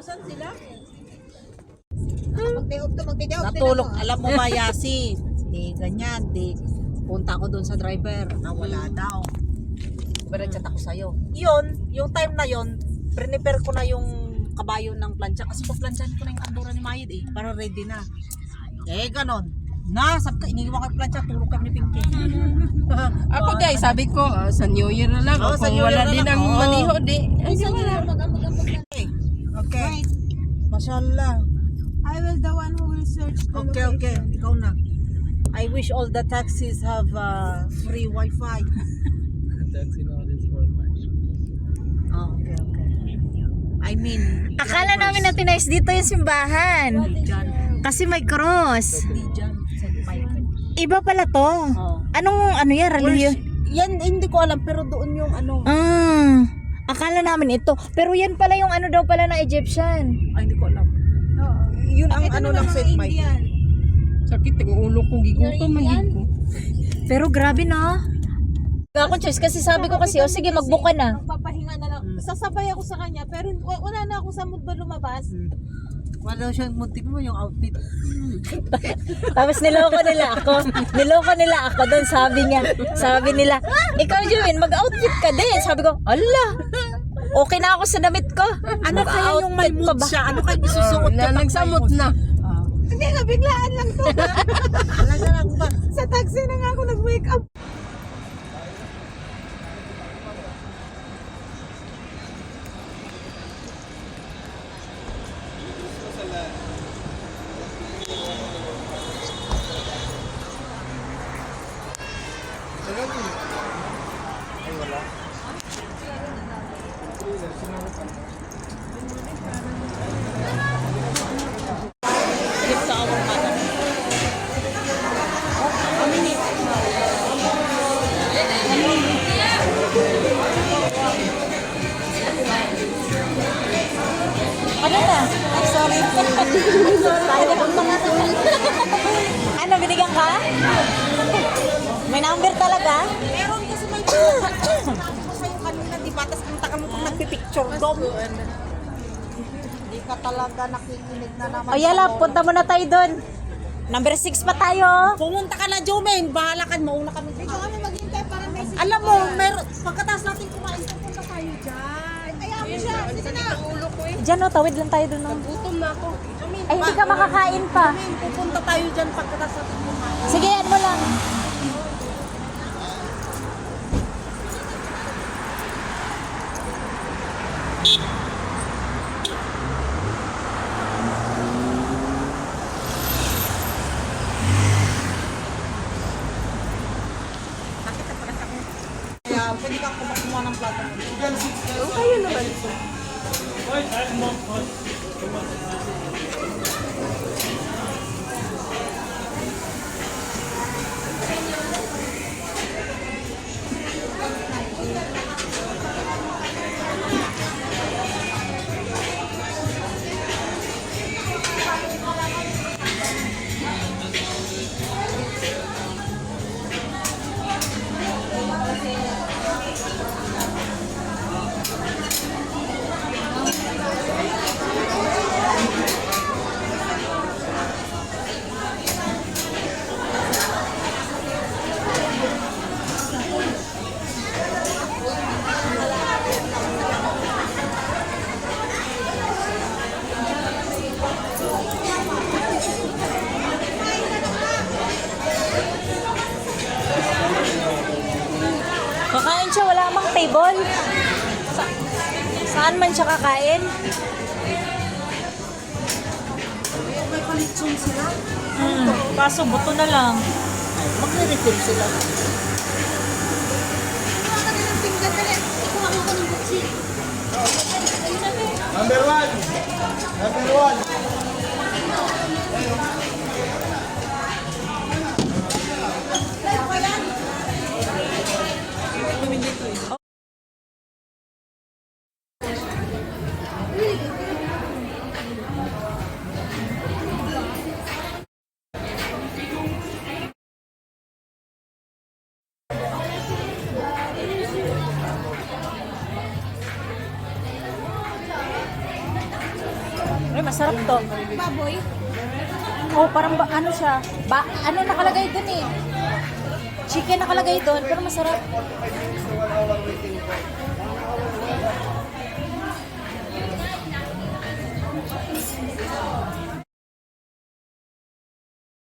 Asan sila? Natulog, alam mo ba, Yasi? Di ganyan, di punta ko doon sa driver na wala daw. Chat ako sa'yo. Yun, yung time na yun, prepare ko na yung kabayo ng plancha kasi paplansyahan ko na yung andura ni Mayid eh, para ready na. Eh, ganon. Sabi ka, iniwan ko yung plancha, tulog kami ni Pinky. Ako guys, sabi ko, sa New Year na lang. Oo, sa Kung New Year wala na din lang. ang Oo. maniho, di. Ay, Isa wala. Okay. Okay. Mashallah. I will the one who will search the Okay, okay. Ikaw na. I wish all the taxis have free Wi-Fi. Taxi now is for mine. Oh, okay, okay. I mean, Akala namin na tinayos dito yung simbahan. Diyan. Kasi may cross. Di dyan. Sa bike. Iba pala to. Oh. Anong ano yan? Religion? Yan, hindi ko alam. Pero doon yung ano. Akala namin ito. Pero yan pala yung ano daw pala na Egyptian. Ay, hindi ko alam. Oo. Yun ang Ito ano naman ng mga Saint Mike. Indian. Sakit ang ulo kong gigutom, mahig ko. Pero grabe na. Ako choice kasi sabi ko kasi, sige magbook ka na. Magpapahinga na lang. Sasabay ako sa kanya pero wala na ako sa mood ba lumabas. Wala siyang muntik mo yung outfit. Tapos niloko nila ako. Niloko nila ako doon. Sabi nila, ikaw Juwin, mag-outfit ka din. Sabi ko, ala, okay na ako sa damit ko. Ano kaya yung may mood siya? Ano kaya isusuot ka? Nagsamot na. Hindi nga, biglaan lang to. Alaga lang ba? Sa taxi na nga ako nag-wake up. Ano na? I'm sorry. Ano, binigyan ka? May number talaga? Meron kasi may sinabi ko sa'yo kanina, di ba? Tapos punta ka mo kung nagpipicture doon. Hindi ka talaga nakikinig na naman. O yala, punta muna tayo doon. Number 6 pa tayo. Pumunta ka na, Jomen. Bahala ka. Mauna kami. Dito kami maghintay para may Alam mo, pagkatapos natin kumain, pupunta tayo dyan. Ayaw mo siya. Sige na. Diyan o, tawid lang tayo doon. No? Gutom na ako. Ay, hindi ka makakain pa. Pupunta tayo dyan pagkatapos natin kumain. Sige, yan mo lang. Kaya pwede kang kumakuha ng plato mo. Kayo naman. Kakain siya, wala mang table. Saan man siya kakain? May palitsun sila. Kaso buto na lang. Magre-refill sila. Number one! Number one! Ay, masarap to. Baboy. Oh, parang ano siya? Ano nakalagay dun eh? Chicken nakalagay doon, pero masarap.